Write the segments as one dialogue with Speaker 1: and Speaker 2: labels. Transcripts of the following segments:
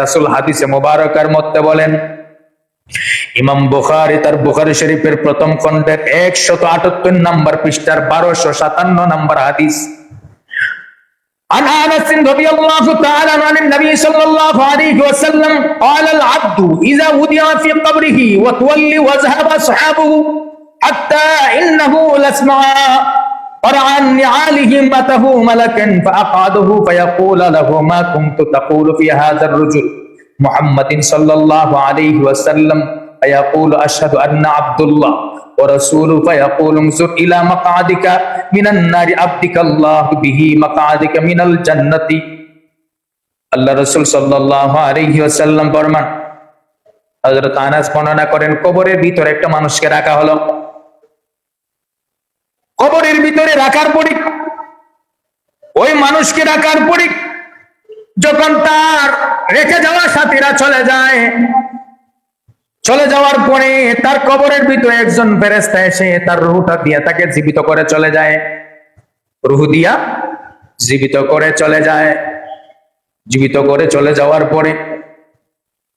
Speaker 1: রাসূল হাদিসে মুবারকার মধ্যে বলেন, ইমাম বুখারী তার বুখারী শরীফের প্রথম খণ্ডের 178 নম্বর পৃষ্ঠার 1257 নম্বর হাদিস, عن انس رضي الله تعالى عن النبي صلى الله عليه وسلم قال العبد اذا وضع في قبره وتولي وذهب اصحابه حتى انه لاسمع قرعا نعالهم اتاه ملكا فاقعده فيقول له ما كنت تقول في هذا الرجل محمد صلى الله عليه وسلم فيقول اشهد ان عبد الله ورسوله فيقول انظر الى مقعدك من النار عبدك الله به مقعدك من الجنة। আল্লাহ রাসূল সাল্লাল্লাহু আলাইহি ওয়াসাল্লাম ফরমান, হযরত আনাস বর্ণনা করেন, কবরের ভিতরে একটা মানুষকে রাখা হলো। কবরের ভিতরে রাখার পরে, ওই মানুষকে রাখার পরে যখন তার রেখে যাওয়া সাথীরা চলে যায়, চলে যাওয়ার পরে তার কবরের ভিতরে একজন ফেরেশতা এসে তার রূহটা দিয়া তাকে জীবিত করে চলে যায়। রূহ দিয়া জীবিত করে চলে যায়। জীবিত করে চলে যাওয়ার পরে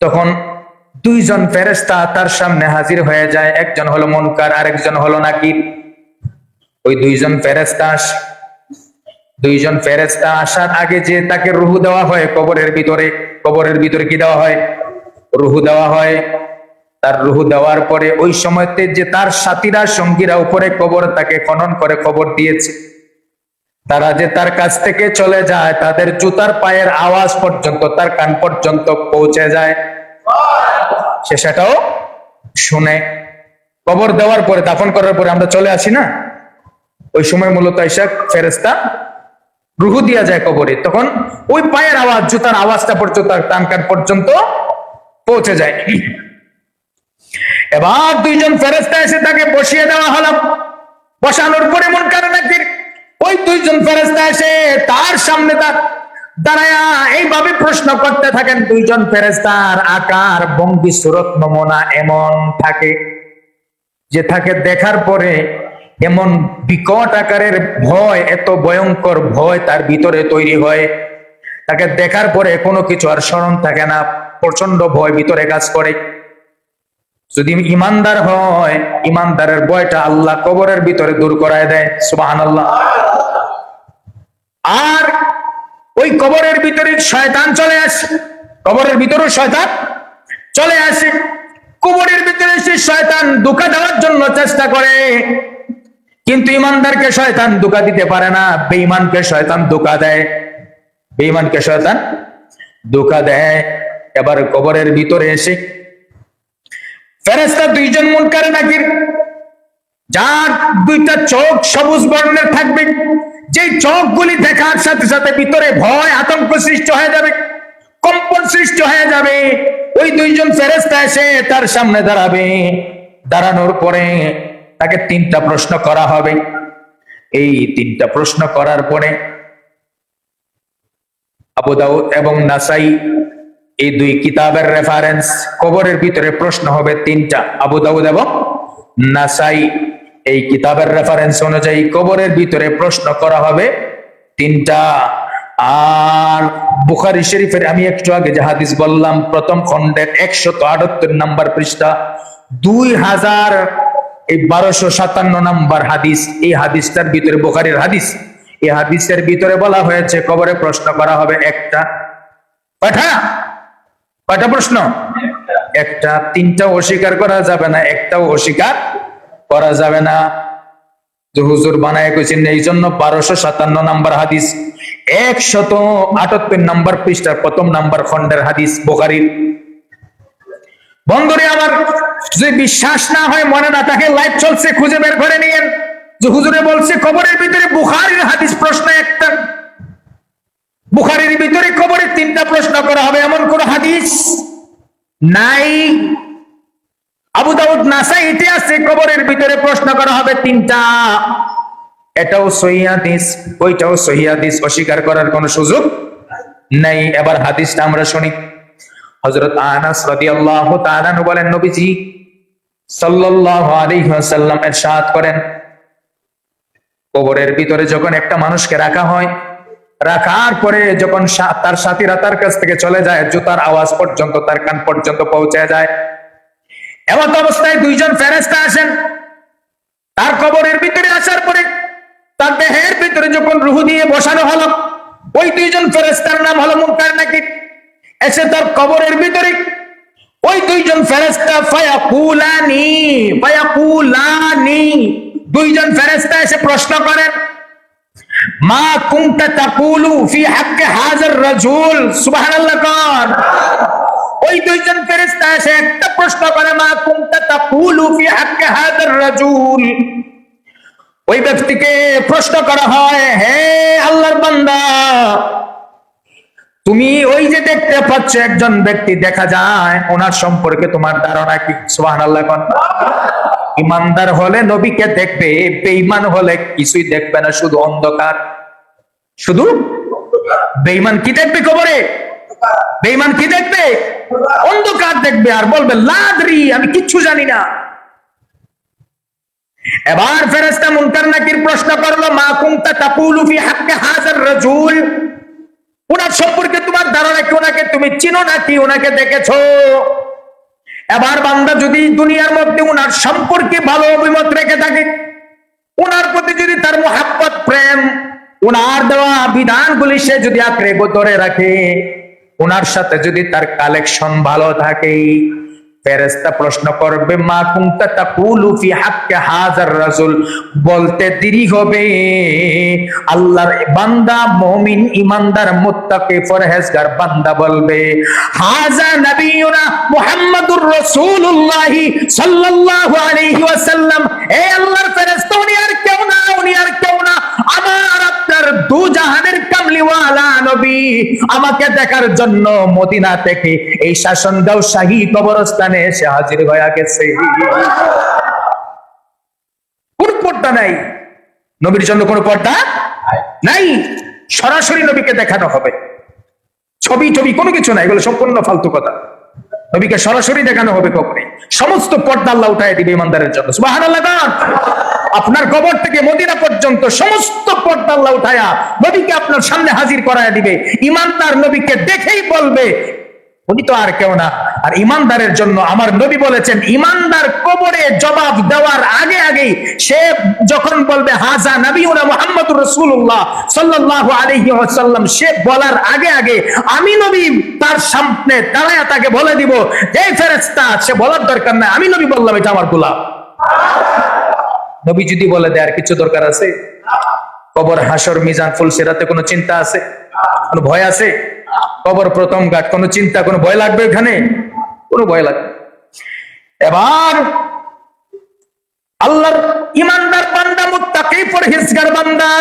Speaker 1: তখন দুইজন ফেরেশতা তার সামনে হাজির হয়ে যায়। একজন হলো মুনকার, আরেকজন হলো নাকির। ওই দুইজন ফেরেশতা আসার আগে যে তাকে রূহ দেওয়া হয় কবরের ভিতরে কি দেওয়া হয়? রূহ দেওয়া হয়। তার রূহ দেওয়ার পরে ওই সময়তে যে তার সাথীরা সঙ্গীরা উপরে কবর তাকে খনন করে খবর দিয়েছে, তারা যে তার কাছ থেকে চলে যায়, তাদের জুতার পায়ের আওয়াজ পর্যন্ত তার কান পর্যন্ত পৌঁছে যায়, সে সেটাও শুনে। কবর দেওয়ার পরে, দাফন করার পরে আমরা চলে আসি না, ওই সময় মূলত এসে ফেরেশতা রূহ দিয়া যায় কবরে, তখন ওই পায়ের আওয়াজ, জুতার আওয়াজটা পর্যন্ত তার কান পর্যন্ত পৌঁছে যায়। এবার দুইজন ফেরেশতা এসে তাকে বসিয়ে দেওয়া হলো। বসানোর পরে মুনকার নাকির ওই দুইজন ফেরেশতা এসে তার সামনে দাঁড়ায়া এইভাবে প্রশ্ন করতে থাকেন। দুইজন ফেরেশতার আকার, ভঙ্গি, সুরত, নমুনা এমন থাকে যে তাকে দেখার পরে এমন বিকট আকারের ভয়, এত ভয়ঙ্কর ভয় তার ভিতরে তৈরি হয়, তাকে দেখার পরে কোনো কিছু আর স্মরণ থাকে না, প্রচন্ড ভয় ভিতরে কাজ করে। যদি ইমানদার হয়, ইমানদারের ভয়টা আল্লাহ কবরের ভিতরে দূর করায় দেয়, সুবহানাল্লাহ। আর ওই কবরের ভিতরে শয়তান চলে আসে, কবরের ভিতরেও শয়তান চলে আসে। কবরের ভিতরে সে শয়তান ধোঁকা দেওয়ার জন্য চেষ্টা করে, কিন্তু ইমানদারকে শয়তান ধোঁকা দিতে পারে না, বেঈমানকে শয়তান ধোঁকা দেয়, বেঈমানকে শয়তান ধোঁকা দেয়। এবার কবরের ভিতরে এসে ফেরেশতা দুইজন মুনকার নাকির, যার দুইটা চোখ সবুজ বর্ণের থাকবে, যে চোখগুলি দেখার সাথে সাথে ভিতরে ভয়, আতঙ্ক সৃষ্টি হয়ে যাবে, কম্পন সৃষ্টি হয়ে যাবে। ওই দুইজন ফেরেশতা এসে তার সামনে দাঁড়াবে। দাঁড়ানোর পরে তাকে তিনটা প্রশ্ন করা হবে। এই তিনটা প্রশ্ন করার পরে আবু দাউদ এবং নাসাই, এই দুই কিতাবের রেফারেন্স, কবরের ভিতরে প্রশ্ন হবে তিনটা। আবু দাউদ এবং নাসাই এই কিতাবের রেফারেন্স অনুযায়ী কবরের ভিতরে প্রশ্ন করা হবে তিনটা। আর বুখারী শরীফের আমি একটু আগে যে হাদিস বললাম, প্রথম খণ্ডের 178 নম্বর পৃষ্ঠা, 2257 নম্বর হাদিস, এই হাদিসটার ভিতরে, বুখারীর হাদিস, এই হাদিসের ভিতরে বলা হয়েছে কবরে প্রশ্ন করা হবে একটা। কয়টা প্রশ্ন? একটা। তিনটাও অস্বীকার করা যাবে না, একটাও অস্বীকার করা যাবে না। যে হুজুর বানায় কইছেন, এই জন্য 1257 নম্বর হাদিস, 178 নম্বর পৃষ্ঠার প্রথম নম্বর খণ্ডের হাদিস বুখারীর। বন্ধুরে আমার, যদি বিশ্বাস না হয়, মনে না থাকে, লাইভ চলছে, খুঁজে বের করে নিয়েন যে হুজুরে বলছে কবরের ভিতরে বুখারীর হাদিস প্রশ্ন একটা, বুখারীর ভিতরে কবরে তিনটা প্রশ্ন করা হবে, এমন কোন হাদিস নাই। আবু দাউদ, নাসাই এতে আছে কবরের ভিতরে প্রশ্ন করা হবে তিনটা। এটাও সহিহ হাদিস, ওইটাও সহিহ হাদিস, অস্বীকার করার কোনো সুযোগ নাই। এবার হাদিসটা আমরা শুনি। হযরত আনাস রাদিয়াল্লাহু তাআলা আনহু বলেন, নবীজি সাল্লাল্লাহু আলাইহি ওয়াসাল্লাম ইরশাদ করেন, কবরের ভিতরে যখন একটা মানুষকে রাখা হয়, রাখার পরে যখন তার সাথীরা তার কাছ থেকে চলে যায়, জুতার আওয়াজ পর্যন্ত তার কান পর্যন্ত পৌঁছে যায়। এমত অবস্থায় দুইজন ফেরেশতা আসেন। তার কবরের ভিতরে আসার পরে তার দেহের ভিতরে যখন রূহ দিয়ে বসানো হলো, ওই দুইজন ফেরেশতার নাম হলো মুনকার নাকির। এসে তার কবরের ভিতরে ওই দুইজন ফেরেশতা ফায়াকুলানি দুইজন ফেরেশতা এসে প্রশ্ন করেন, মা কুনতা তাকুলু ফি হাক্কি হাযার রাজুল। সুবহানাল্লাহ কোন। ওই দুইজন ফেরেশতা এসে একটা প্রশ্ন করে, মা কুনতা তাকুলু ফি হাক্কি হাযার রাজুল। ওই ব্যক্তিকে প্রশ্ন করা হয়, হে আল্লাহর বান্দা, তুমি ওই যে দেখতে পাচ্ছ একজন ব্যক্তি দেখা যায়, ওনার সম্পর্কে তোমার ধারণা কি? সুবহানাল্লাহ কোন। ইমানদার হলে নবীকে দেখবে, বেঈমান হলে কিছুই দেখবে না, শুধু অন্ধকার। শুধু বেঈমান কি দেখবে কবরে? বেঈমান কি দেখবে? অন্ধকার দেখবে, আর বলবে লাদ্রি, আমি কিচ্ছু জানি না। এবার ফেরেশতা মুনকার নাকির প্রশ্ন করলো, মা কুনতা তাকুলু ফি হাক্কি হাযার রাজুল। ওনার সম্পর্কে তোমার ধারণা কি? ওনাকে তুমি চিনো নাকি? ওনাকে দেখেছো? এবার বান্দা যদি দুনিয়ার মধ্যে ওনার সম্পর্কে ভালো অভিমত রেখে থাকে, ওনার প্রতি যদি তার মুহাব্বত, প্রেম, ওনার দেওয়া বিধানগুলি সে যদি আঁকড়ে ধরে রাখে, ওনার সাথে যদি তার কালেকশন ভালো থাকে, ফেরেশতা প্রশ্ন করবে, মা কুনতা তাকুলু ফি হাক্কি হাযার রাজুল। বলতে দেরি হবে, আল্লাহর বান্দা, মুমিন, ইমানদার, মুত্তাকি, পরহেজগার বান্দা বলবে, হাযা নবিয়ুনা মুহাম্মাদুর রাসূলুল্লাহ সাল্লাল্লাহু আলাইহি ওয়াসাল্লাম। এ আল্লাহর ফেরেশতা, উনি আর কেউ না, উনি আর কেউ না, আমার আপনার দু জাহানের কামলিওয়ালা নবী আমাকে দেখার জন্য মদিনা থেকে এই শাসনগাঁও শাহী কবরস্থানে এসে হাজির হয়ে গেছে। কোন পর্দা নাই, নবীর জন্য কোন পর্দা নাই। সরাসরি নবীকে দেখানো হবে, ছবি টবি কোনো কিছু নাই, এগুলো সম্পূর্ণ ফালতু কথা। নবীকে সরাসরি দেখানো হবে কবরে, সমস্ত পর্দা আল্লাহ উঠায় দিবে ইমানদারের জন্য। সুবহানাল্লাহ। আপনার কবর থেকে মদিনা পর্যন্ত সমস্ত পর্দা আল্লাহ উঠায়া নবীকে আপনার সামনে হাজির করায় দিবে। ইমানদার নবীকে দেখেই বলবে, উনি তো আর কেউ না। আর ইমানদারের জন্য আমার নবী বলেছেন, ইমানদার কবরে জবাব দেওয়ার আগে আগেই সে যখন বলবে হাযা নবিয়ুনা মুহাম্মাদুর রাসূলুল্লাহ সাল্লাল্লাহু আলাইহি ওয়াসাল্লাম, সে বলার আগে আগে আমি নবী তার সামনে দাঁড়ায়া তাকে বলে দিব, এই ফেরেশতা, সে বলার দরকার নাই, আমি নবী বললাম এটা আমার গোলাম। নবী যদি বলে দেয় আর কিছু দরকার আছে? কবর, হাসর, মিজান, ফুলসিরাতে কোনো চিন্তা আছে? কোনো ভয় আছে? কবর প্রথম ঘাট, কোনো চিন্তা, কোনো ভয় লাগবে এখানে? কোনো ভয় লাগবে। এবার আল্লাহর ইমানদার বান্দা, মুত্তাকি, পরহেজগার বান্দা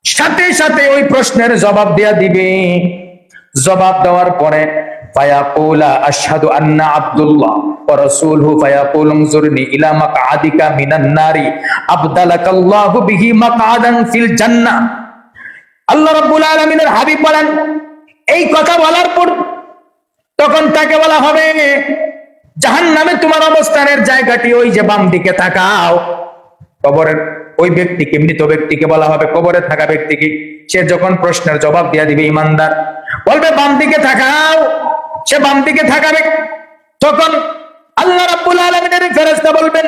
Speaker 1: সাথে সাথে ওই প্রশ্নের জবাব দেয়া দিবে। জবাব দেওয়ার পরে ফায়াকুলা আশহাদু আন্না আব্দুল্লাহ ওয়া রাসূলুহু ফায়াকুলু উনজুরনি ইলা মাকআদিকা মিনান নারি আবদালাকাল্লাহু বিহি মাকআদান ফিল জান্নাহ। আল্লাহ রাব্বুল আলামিনের হাবিব বলেন, এই কথা বলার পর তখন তাকে বলা হবে, জাহান্নামে তোমার অবস্থানের জায়গাটি ওই যে বাম দিকে তাকাও। কবরের ওই ব্যক্তিকে, মৃত ব্যক্তিকে বলা হবে, কবরে থাকা ব্যক্তিকে। সে যখন প্রশ্নের জবাব দিয়ে দিবে, ইমানদার বলবে বাম দিকে তাকাও, সে বাম দিকে তাকাবে। তখন আল্লাহ রাব্বুল আলামিনের ফেরেশতা বলবেন,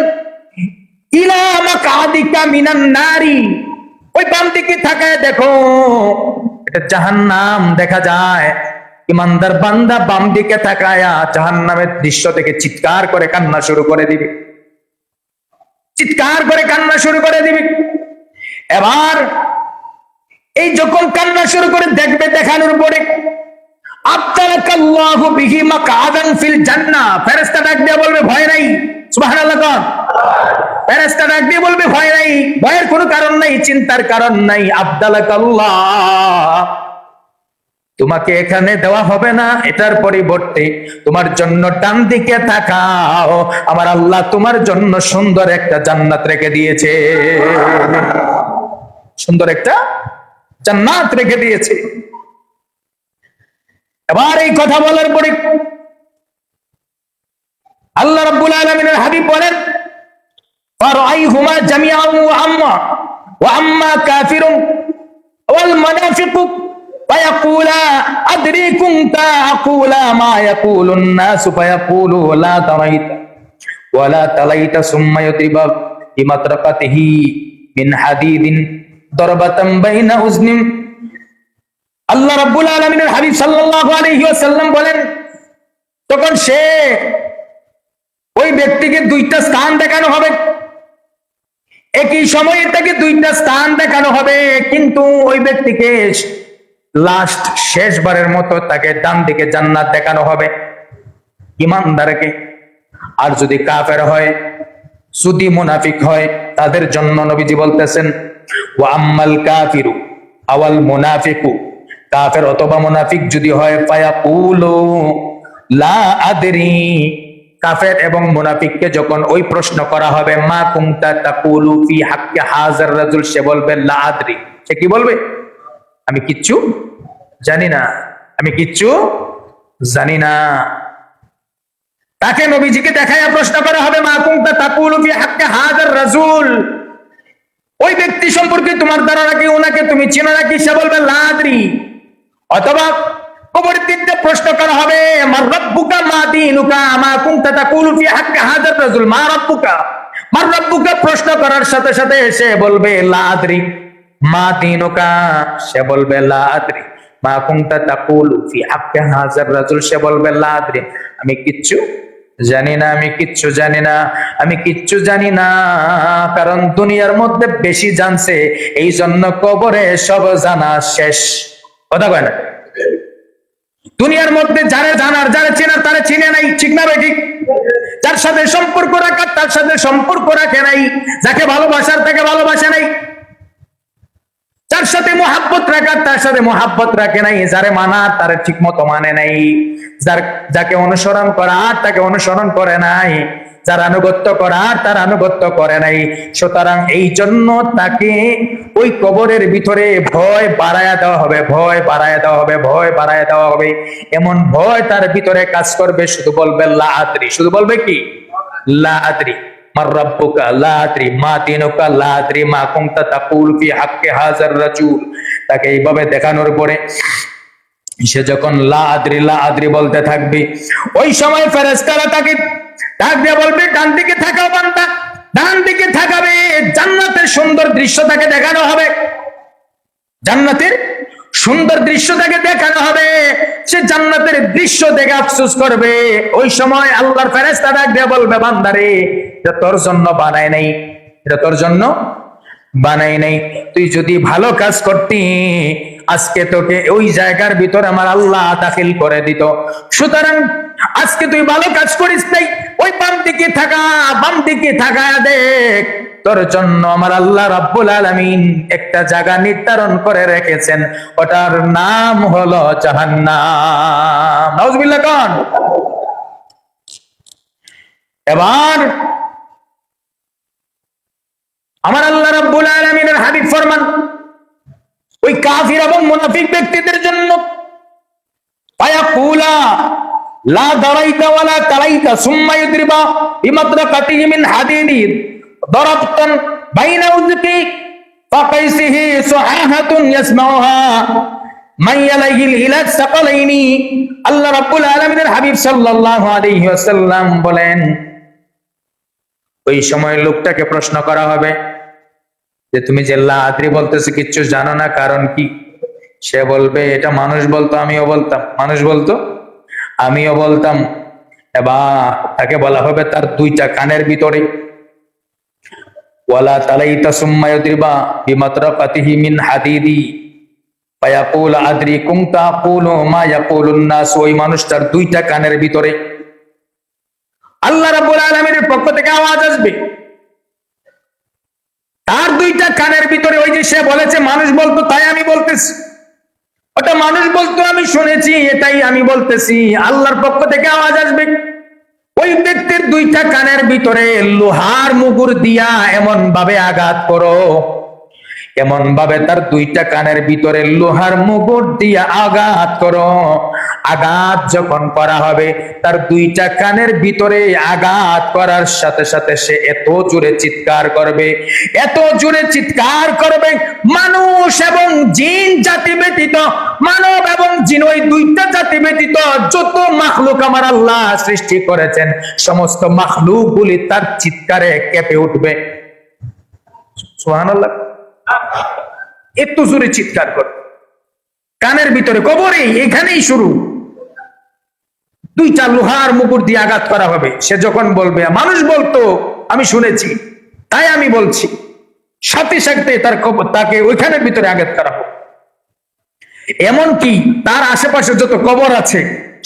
Speaker 1: ইলা মাকআদিকা মিনান নারি, ওই বাম দিকে তাকায় দেখো, এটা জাহান্নাম দেখা যায়। ইমানদার বান্দা বাম দিকে তাকায়া জাহান্নামের দৃশ্য থেকে চিৎকার করে কান্না শুরু করে দিবে, চিৎকার করে কান্না শুরু করে দিবে। এবার এই যখন কান্না শুরু করে দেখবে, দেখানোর পরে আবতালাকাল্লাহু বিহি মাকআদান ফিল জান্নাহ, ফেরেশতা ডাক দিয়ে বলবে, ভয় নাই। সুবহানাল্লাহ। ফেরেশতা ডাক দিয়ে বলবে, ভয় নাই, ভয়ের কোনো কারণ নাই, চিন্তার কারণ নাই। আবতালাকাল্লাহ, তোমাকে এখানে দেওয়া হবে না, এটার পরিবর্তে তোমার জন্য ডান দিকে তাকাও, আমার আল্লাহ তোমার জন্য সুন্দর একটা জান্নাত রেখে দিয়েছে, সুন্দর একটা জান্নাত রেখে দিয়েছে। এবার এই কথা বলার পরে আল্লাহ রাব্বুল আলামিনের হাবিব বলেন, ফারাইহুমা জামিআন ওয়া আম্মা কাফিরুন ওয়াল মুনাফিকু ফায়াকুলা আদরি কুনতা আকুলা মা ইয়াকুলুন নাসু ফায়াকুলু লা তারাইতা ওয়ালা তালাইতা সুম্মা ইয়াতিবা বিমাতরাকাতিহি মিন হাদিদিন দরবাতাম বাইনা উজনিম। আল্লাহ রাব্বুল আলামিনের হাবিব সাল্লাল্লাহু আলাইহি ওয়াসাল্লাম বলেন, তখন সে ওই ব্যক্তিকে দুইটা স্থান দেখানো হবে, একই সময়ে তাকে দুইটা স্থান দেখানো হবে, কিন্তু ওই ব্যক্তিকে লাস্ট শেষবারের মতো তাকে ডান দিকে জান্নাত দেখানো হবে ইমানদারকে। আর যদি কাফের হয়, যদি মুনাফিক হয়, তাদের জন্য নবীজি বলতেছেন ওয়া আম্মাল কাফিরু আওয়াল মুনাফিকু, কাফের অথবা মুনাফিক যদি হয়, ফায়াকুলু লা আদরি, কাফের এবং মুনাফিককে যখন ওই প্রশ্ন করা হবে মা কুনতা তাকুলু ফি হাক্কি হাযার রাজুল, সে বলবে লা আদরি। সে কি বলবে? আমি কিচ্ছু জানি না, আমি কিচ্ছু জানি না। তাকে নবীজিকে দেখাইয়া প্রশ্ন করা হবে মা কুনতা তাকুলু ফি হাক্কি হাযার রাজুল, ওই ব্যক্তি সম্পর্কে তোমার ধারণা কি, ওনাকে তুমি চেনো নাকি? সে বলবে লা আদরি। অথবা কবরের দিনটা প্রশ্ন করা হবে মার রাব্বুকা মা দীনুকা মা কুনতা তাকুলু ফি হাক্কি হাযার রাজুল মা রাব্বুকা, মার রাব্বুকা প্রশ্ন করার সাথে সাথে সে বলবে লা আদরি। মা দীনুকা, সে বলবে লা আদরি। মা কুনতা তাকুলু ফি হাক্কি হাযার রাজুল, সে বলবে লা আদরি, আমি কিচ্ছু জানি না, আমি কিচ্ছু জানি না, আমি কিচ্ছু জানি না। কারণ দুনিয়ার মধ্যে বেশি জানছে, এই জন্য কবরে সব জানা শেষ। কথা কয় না? দুনিয়ার মধ্যে যারা জানার, যারা চেনার, তারা চিনে নাই, ঠিক না ভাই? ঠিক। যার সাথে সম্পর্ক রাখার, তার সাথে সম্পর্ক রাখে নাই, যাকে ভালোবাসার তাকে ভালোবাসে নাই, যার সাথে মোহাব্বত রাখার তার সাথে মোহাব্বত রাখে নাই, যারে মানার তারে ঠিক মতো মানে নাই, যাকে অনুসরণ করার তাকে অনুসরণ করে নাই, যার আনুগত্য করার তার আনুগত্য করে নাই। সুতরাং এই জন্য তাকে ওই কবরের ভিতরে ভয় বাড়ায়া দেওয়া হবে, ভয় বাড়ায়া দেওয়া হবে, ভয় বাড়ায়া দেওয়া হবে। এমন ভয় তার ভিতরে কাজ করবে, শুধু বলবে লা আদরি। শুধু বলবে কি? লা আদরি। মার রাব্বুকা লা আদরি মা দীনুকা লা আদরি মা কুনতা তাকুলু ফি হাক্কি হাযার রাজুল। তাকে এইভাবে দেখানোর পরে সে যখন লা আদরি বলতে থাকবে, ওই সময় ফেরেশতারা তাকে ডাক দিয়ে বলবে ডান দিকে থাকাও বান্দা, ডান দিকে থাকাবে। জান্নাতের সুন্দর দৃশ্য তাকে দেখানো হবে, জান্নাতের সুন্দর দৃশ্য তাকে দেখানো হবে। সে জান্নাতের দৃশ্য দেখে আফসোস করবে। ওই সময় আল্লাহর ফেরেশতা ডাক দিয়ে বলবে বান্দারে, এটা তোর জন্য বানাই নাই, এটা তোর জন্য বানাই নাই। তুই যদি ভালো কাজ করতি, আজকে তোকে ওই জায়গার ভিতরে আমার আল্লাহ দাখিল করে দিত। সুতরাং আজকে তুই ভালো কাজ করিস নাই, ওই বাম দিকে থাকা দেখ, তোর জন্য আমার আল্লাহ রাব্বুল আলামিন একটা জায়গা নির্ধারণ করে রেখেছেন, ওটার নাম হলো জাহান্নাম। নাউজুবিল্লাহ কোন। এবার আমার আল্লাহ রাব্বুল আলামিনের হাবিব ফরমান, ওই কাফির এবং মুনাফিক ব্যক্তিদের জন্য ফায়াকুলা লা দারাইতা ওয়ালা তালাইতা সুম্মা ইউদরিবা বিমাতরাকাতিহি মিন হাদিদিন দরাবতান বাইনা উযকি ফাকাইসিহি সুহাহাতুন ইয়াসমাউহা মান ইয়ালাইহিল ইলাজ সাকালাইনি। আল্লাহ রাব্বুল আলামিনের হাবিব সাল্লাল্লাহু আলাইহি ওয়াসাল্লাম বলেন, ওই সময় লোকটাকে প্রশ্ন করা হবে যে তুমি যে লা আদরি বলতেছো, কিচ্ছু জানো না, কারণ কি? সে বলবে এটা মানুষ বলতো, আমিও বলতাম, মানুষ বলতো, আমিও বলতাম। এবার তাকে বলা হবে তার দুইটা কানের ভিতরে ওয়ালা তালাইতা সুম্মা ইউদরিবা বিমাতরাকাতিহি মিন হাদিদি ফায়াকুল আদরি কুনতা আকুলু মা ইয়াকুলুন নাস, ওই মানুষটার দুইটা কানের ভিতরে আল্লাহ রাব্বুল আলামিনের পক্ষ থেকে আওয়াজ আসবে। তার দুইটা কানের ভিতরে, ওই যে সে বলেছে মানুষ বলতো তাই আমি বলতেছি, ওটা মানুষ বলতো আমি শুনেছি এটাই আমি বলতেছি, আল্লাহর পক্ষ থেকে আওয়াজ আসবে। ওই ব্যক্তির দুইটা কানের ভিতরে লোহার মুগুর দিয়া এমন ভাবে আঘাত করো, এমন ভাবে তার দুইটা কানের ভিতরে লোহার মুগুর দিয়া আঘাত করো, আঘাত যখন করা হবে, তার দুইটা কানের ভিতরে আঘাত করার সাথে সাথে সে এত জোরে চিৎকার করবে, এত জোরে চিৎকার করবে, মানুষ এবং জিন জাতি ব্যতীত, মানব এবং জিন ওই দুইটা জাতি ব্যতীত যত মাখলুক আমার আল্লাহ সৃষ্টি করেছেন সমস্ত মাখলুক গুলি তার চিৎকারে কেঁপে উঠবে। সুবহানাল্লাহ। এত জোরে চিৎকার করবে, কানের ভিতরে, কবরে, এখানেই শুরু। দুইটা লোহার মুকুট দিয়ে আঘাত করা হবে। সে যখন বলবে, মানুষ বলতো আমি শুনেছি তাই আমি বলছি, সাথে সাথে তাকে ওইখানের ভিতরে আঘাত করা হবে। এমনকি তার আশেপাশে যত কবর আছে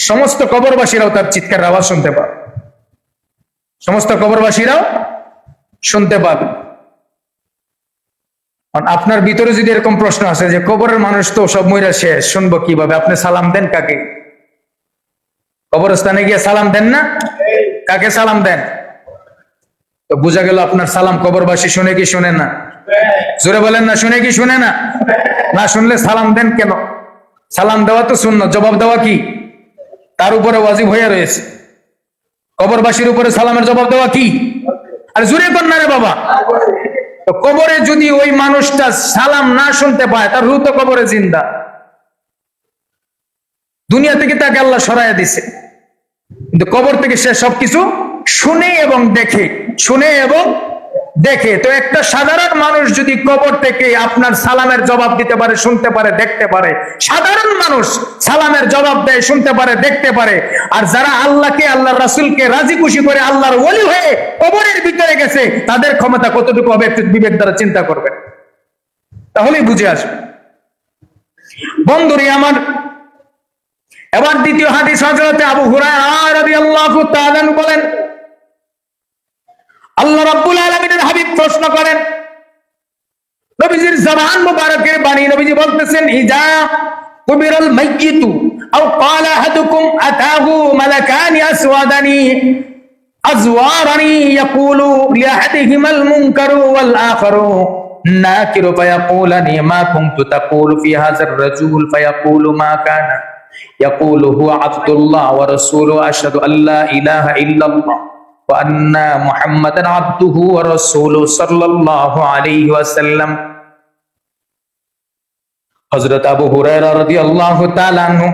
Speaker 1: সমস্ত কবরবাসীরাও তার চিৎকার আওয়াজ শুনতে পাবে, সমস্ত কবরবাসীরাও শুনতে পাবে। আপনার ভিতরে যদি এরকম প্রশ্ন আসে যে কবরের মানুষ তো সব মইরা শেষ, শুনবো কিভাবে, আপনি সালাম দেন কাকে? কবরস্থানে গিয়ে সালাম দেন না? কাকে সালাম দেন? তো বোঝা গেল আপনার সালাম কবরবাসী শুনে কি শুনে না? জোরে বলেন না, শুনে কি শুনে না? না শুনলে সালাম দেন কেন? সালাম দেওয়া তো সুন্নাত, জবাব দেওয়া কি তার উপরে ওয়াজিব হয়ে রয়েছে। কবরবাসীর উপরে সালামের জবাব দেওয়া কি? আর জোরে কর না রে বাবা। তো কবরে যদি ওই মানুষটা সালাম না শুনতে পায়, তার রূহ তো কবরে জিন্দা, দুনিয়া থেকে তাকে আল্লাহ সরাইয়া দিছে, কিন্তু কবর থেকে সে সবকিছু শুনে এবং দেখে, শুনে এবং দেখে। তো একটা সাধারণ মানুষ যদি কবর থেকে আপনার সালামের জবাব দিতে পারে, শুনতে পারে, দেখতে পারে, সাধারণ মানুষ সালামের জবাব দেয়, শুনতে পারে, দেখতে পারে, আর যারা আল্লাহকে, আল্লাহর রাসূলকে রাজি খুশি করে আল্লাহর ওলি হয়ে কবরের ভিতরে গেছে, তাদের ক্ষমতা কতটুকু হবে একটু বিবেক দ্বারা চিন্তা করবেন, তাহলেই বুঝে আসবে। বন্ধুরে আমার, এবার দ্বিতীয় হাদিস, হযরত আবু হুরায়রা রাদিয়াল্লাহু তাআলা বলেন, আল্লাহ রাব্বুল আলামিনের হাবিব প্রশ্ন করেন, নবীজির জবান মুবারকের বাণী, নবীজি বলতেছেন, ইজা কুবিরাল মাইয়িতু আও ক্বালা আহাদুকুম আতাহু মালাকানি আসওয়াদানি আজওয়ারানি ইয়াকুলু লিআহাদিহিমাল মুনকারু ওয়াল আখারু নাকিরু ফায়াকুলানি মা কুনতু তাকুলু ফি হাযার রাজুল ফায়াকুলু মা কানা ইয়াকুলু হুয়া আবদুল্লাহ ওয়া রাসূলুহু আশহাদু আল্লা ইলাহা ইল্লাল্লাহ ওয়া আন্না মুহাম্মাদান আবদুহু ওয়া রাসূলুহু সাল্লাল্লাহু আলাইহি ওয়াসাল্লাম। হযরত আবু হুরায়রা রাদিয়াল্লাহু তাআলা আনহু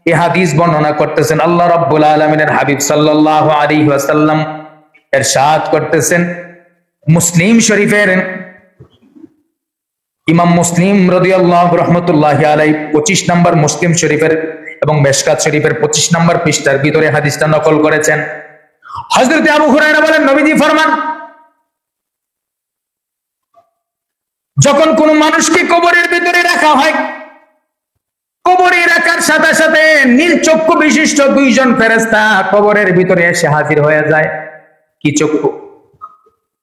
Speaker 1: এই হাদিস বর্ণনা করতেছেন, আল্লাহ রাব্বুল আলামিনের হাবিব সাল্লাল্লাহু আলাইহি ওয়াসাল্লাম ইরশাদ করতেছেন, মুসলিম শরীফের ইমাম মুসলিম রাদিয়াল্লাহু রাহমাতুল্লাহি আলাইহি 25 নম্বর মুসলিম শরীফের এবং মিশকাত শরীফের 25 নম্বর পৃষ্ঠার ভিতরে হাদিসটা নকল করেছেন। হযরত আবু হুরায়রা বলেন, নবীজি ফরমান, যখন কোন মানুষকে কবরের ভিতরে রাখা হয়, কবরে রাখার সাথে সাথে নীল চক্ষু বিশিষ্ট দুইজন ফেরেশতা কবরের ভিতরে এসে হাজির হয়ে যায়। কি চক্ষু?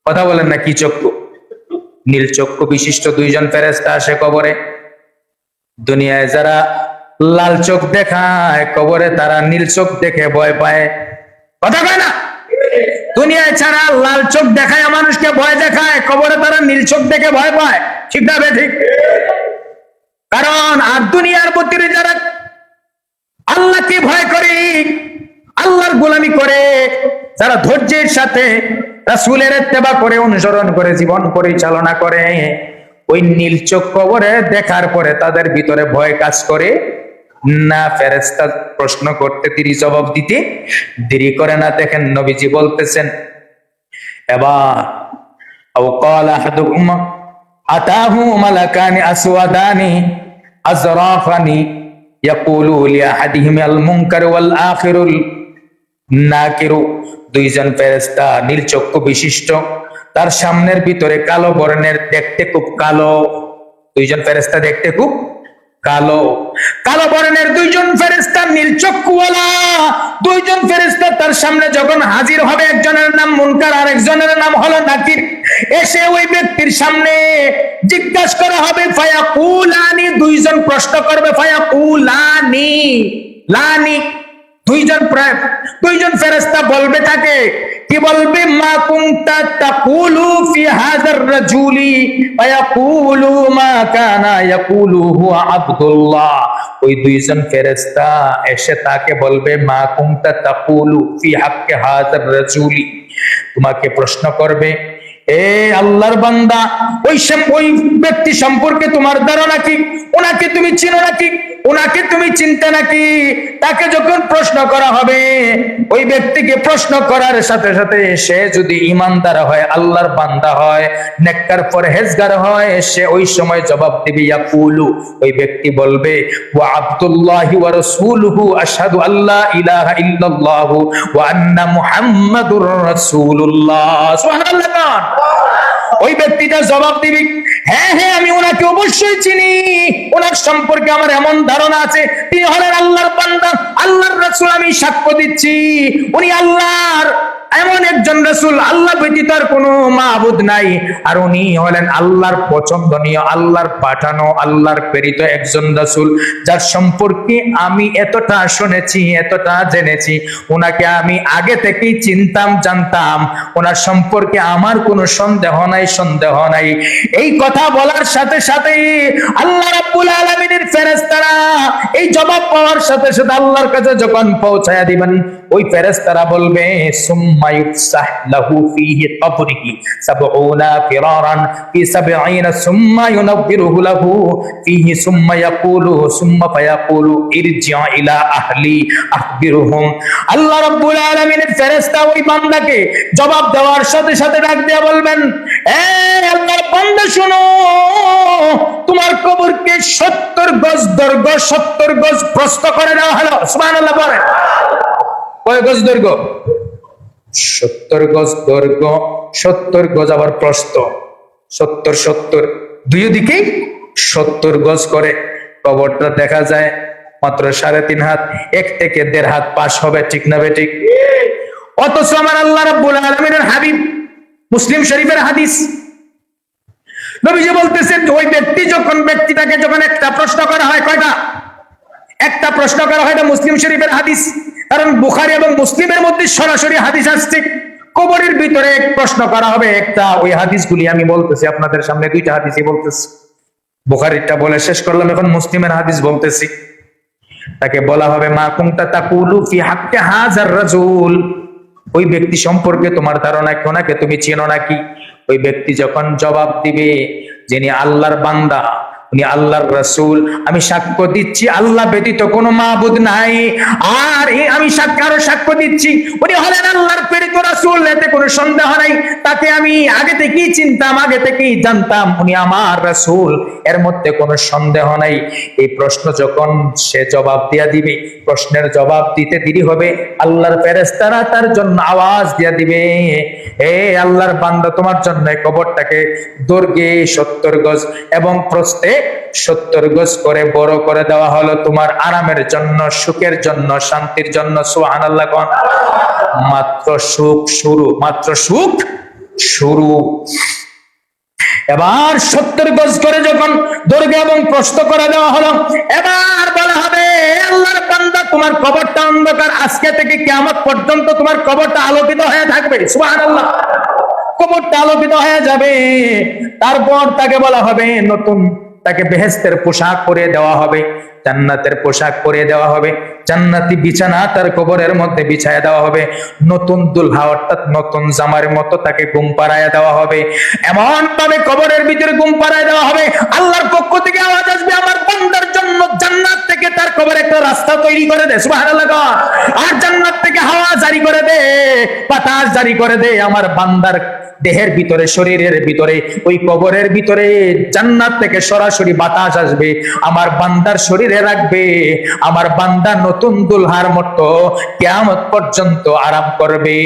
Speaker 1: কথা বলেন না, কি চক্ষু? নীল চক্ষু বিশিষ্ট দুইজন ফেরেশতা আসে কবরে। দুনিয়ায় যারা লাল চোখ দেখায়, কবরে তারা নীল চোখ দেখে ভয় পায়। কথা কয় না? দুনিয়ায় ছাড়া লাল চোখ দেখায় মানুষকে ভয় দেখায়, কবরে তারা নীল চোখ দেখে ভয় পায়। ঠিক না বে ঠিক? কারণ আর দুনিয়ার ভিতরে যারা আল্লাহকে ভয় করে, আল্লাহর গোলামি করে, যারা ধৈর্যের সাথে রাসূলের ইত্তেবা করে, অনুসরণ করে জীবন পরিচালনা করে, ওই নীল চোখ কবরে দেখার পরে তাদের ভিতরে ভয় কাজ করে না। ফেরেশতা প্রশ্ন করতে তিনি জবাব দিতে দেরি করে না। দেখেন নবীজি বলতেছেন, এবার আও ক্বালা আহাদুকুম আতাহু মালাকানি আসওয়াদানি আজরাফানি ইয়াকুলু লিআহাদিহিমাল মুনকার ওয়াল আখিরুল নাকিরু, দুইজন ফেরেশতা নীল চক্ষু বিশিষ্ট, তার সামনের ভিতরে কালো বর্ণের, দেখতে খুব কালো, দুইজন ফেরেশতা দেখতে খুব কালো, কালো বর্ণের দুইজন ফেরেশতা নীল চক্ষুওয়ালা দুইজন ফেরেশতা তার সামনে যখন হাজির হবে, একজনের নাম মুনকার আর একজনের নাম হলো নাকির, এসে ওই ব্যক্তির সামনে জিজ্ঞাসা করা হবে, ফায়াকুলানি, দুইজন প্রশ্ন করবে, ফায়াকুলানি লানি, দুইজন ফেরেশতা বলবে তাকে, কি বলবে? মা কুনতা তাকুলু ফি হাযার রাজুলি ওয়া ইয়াকুলু মা কানা ইয়াকুলু হুয়া আব্দুল্লাহ। ওই দুইজন ফেরেশতা এসে তাকে বলবে, মা কুনতা তাকুলু ফি হাক্কি হাযার রাজুলি, তোমাকে প্রশ্ন করবে, এ আল্লাহর বান্দা, ওই ব্যক্তি সম্পর্কে তোমার ধারণা কি? ওনাকে তুমি চিনো নাকি? ওনাকে তুমি চিনতে নাকি? তাকে যখন প্রশ্ন করা হবে, ওই ব্যক্তিকে প্রশ্ন করার সাথে সাথে সে যদি ইমানদার হয়, আল্লাহর বান্দা হয়, নেককার পরহেজগার হয়, সে ওই সময় জবাব দিবে, ইয়াকুলু, ওই ব্যক্তি বলবে, ওয়া আব্দুল্লাহি ওয়া রাসূলুহু আশহাদু আল্লা ইলাহা ইল্লাল্লাহু ওয়া আন্না মুহাম্মাদুর রাসূলুল্লাহ। সুবহানাল্লাহ। ওই ব্যক্তিটা জবাব দিবে, হ্যাঁ হ্যাঁ, আমি ওনাকে অবশ্যই চিনি, ওনার সম্পর্কে আমার এমন ধারণা আছে, তিনি হলেন আল্লাহর বান্দা, আল্লাহর রাসূল, আমি সাক্ষ্য দিচ্ছি উনি আল্লাহর এমন একজন রাসূল, আল্লাহ ব্যতীত আর কোনো মাবুদ নাই, আর উনি হলেন আল্লাহর পছন্দনীয়, আল্লাহর পাঠানো, আল্লাহর প্রেরিত একজন রাসূল, যার সম্পর্কে আমি এতটা শুনেছি, এতটা জেনেছি, ওনাকে আমি আগে থেকেই চিনতাম, জানতাম, ওনার সম্পর্কে আমার কোনো সন্দেহ নাই। এই কথা বলার সাথে সাথে আল্লাহ রাব্বুল আলামিনের ফেরেশতারা এই জবাব পাওয়ার সাথে সাথে আল্লাহর কাছে যখন পৌঁছায়া দিবেন, ওই ফেরেশতারা বলবে, সুম্মা ইফসাহ লাহু ফীহি কবরিহি ৭০ ফিরারান ফি ৭০ সুম্মা ইউনাব্বিরুহু লাহু ফীহি সুম্মা ফায়াকুলু ইরজি' ইলা আহলি আখবিরহুম। আল্লাহ রাব্বুল আলামিনের ফেরেশতা ওই বান্দাকে জবাব দেওয়ার সাথে সাথে ডাক দিয়ে বলবেন, এ আল্লাহর বান্দা শোনো, তোমার কবরকে ৭০ গজ দৈর্ঘ্য, ৭০ গজ প্রস্থ করে দেওয়া হলো। সুবহানাল্লাহ বলেন। কয় গজ দৈর্ঘ্য? ৭০ গজ দৈর্ঘ্য, ৭০ গজ আবার প্রস্থ, ৭০ দুই দিকেই ৭০ গজ করে কবরটা দেখা যায় মাত্র ৩.৫ হাত, ১ থেকে ১.৫ হাত পাশ হবে, ঠিক না বেঠিক? অথচ আমার আল্লাহ রাব্বুল আলামিনের হাবিব, মুসলিম শরীফের হাদিস, নবীজি বলতেছেন, ওই ব্যক্তিটাকে যখন একটা প্রশ্ন করা হয়, কয়টা? একটা প্রশ্ন করা হয়, এটা মুসলিম শরীফের হাদিস, কারণ বুখারী এবং মুসলিমের মধ্যে সরাসরি হাদিস আসছে। কবরের ভিতরে এক প্রশ্ন করা হবে, একটা, ওই হাদিসগুলি আমি বলতেছি আপনাদের সামনে, দুইটা হাদিসই বলতেছি, বুখারীরটা বলে শেষ করলাম, এখন মুসলিমের হাদিস বলতেছি। তাকে বলা হবে, মা কুনতা তাকুলু ফি হাক্কি হাযার রাজুল, ওই ব্যক্তি সম্পর্কে তোমার ধারণা কি? ওনাকে তুমি চেনো নাকি? ওই ব্যক্তি যখন জবাব দিবে, যিনি আল্লাহর বান্দা, উনি আল্লাহর রাসূল, আমি সাক্ষ্য দিচ্ছি আল্লাহ ব্যতীত কোনো মাবুদ নাই, আর আমি সাক্ষ্য দিচ্ছি উনি হলেন আল্লাহর প্রেরিত রাসূল, এতে কোনো সন্দেহ নাই, তাকে আমি আগে থেকেই চিনতাম, আগে থেকেই জানতাম, উনি আমার রাসূল, এর মধ্যে কোনো সন্দেহ নাই। এই প্রশ্ন যখন সে জবাব দিয়া দিবে, প্রশ্নের জবাব দিতে দেরি হবে, আল্লাহর ফেরেশতারা তার জন্য আওয়াজ দিয়া দিবে, হে আল্লাহর বান্দা, তোমার জন্য কবরটাকে দৈর্ঘ্যে ৭০ গজ এবং প্রস্থে ৭০ গজ করে বড় করে দেওয়া হলো, তোমার আরামের জন্য, সুখের জন্য, শান্তির জন্য। সুবহানাল্লাহ। মাত্র সুখ শুরু। এবার ৭০ গজ করে যখন দৈর্ঘ্য এবং প্রস্থ করে দেওয়া হলো, এবার বলা হবে, আল্লাহর বান্দা, তোমার কবরটা অন্ধকার, আজকে থেকে কিয়ামত পর্যন্ত তোমার কবরটা আলোকিত হয়ে থাকবে। সুবহানাল্লাহ। কবরটা আলোকিত হয়ে যাবে। তারপর তাকে বলা হবে, নতুন তাকে বেহেশতের পোশাক পরিয়ে দেওয়া হবে, জান্নাতের পোশাক পরিয়ে দেওয়া হবে, জান্নাতি বিছানা তার কবরের মধ্যে বিছায়া দেওয়া হবে, নতুন দুলহা অর্থাৎ নতুন জামার মতো তাকে ঘুম পাড়াইয়া দেওয়া হবে, এমন ভাবে কবরের ভিতরে ঘুম পাড়াইয়া দেওয়া হবে, আল্লাহর পক্ষ থেকে আওয়াজ আসবে, আমার বান্দার জন্য জান্নাত থেকে তার কবরে একটা রাস্তা তৈরি করে দে। সুবহানাল্লাহ। আর জান্নাত থেকে হাওয়া জারি করে দে, বাতাস জারি করে দে, আমার বান্দার দেহের ভিতরে, শরীরের ভিতরে, ওই কবরের ভিতরে জান্নাত থেকে সরাসরি বাতাস আসবে, আমার বান্দার শরীরে রাখবে, আমার বান্দা নতুন দুলহার মতো কিয়ামত পর্যন্ত আরাম করবে।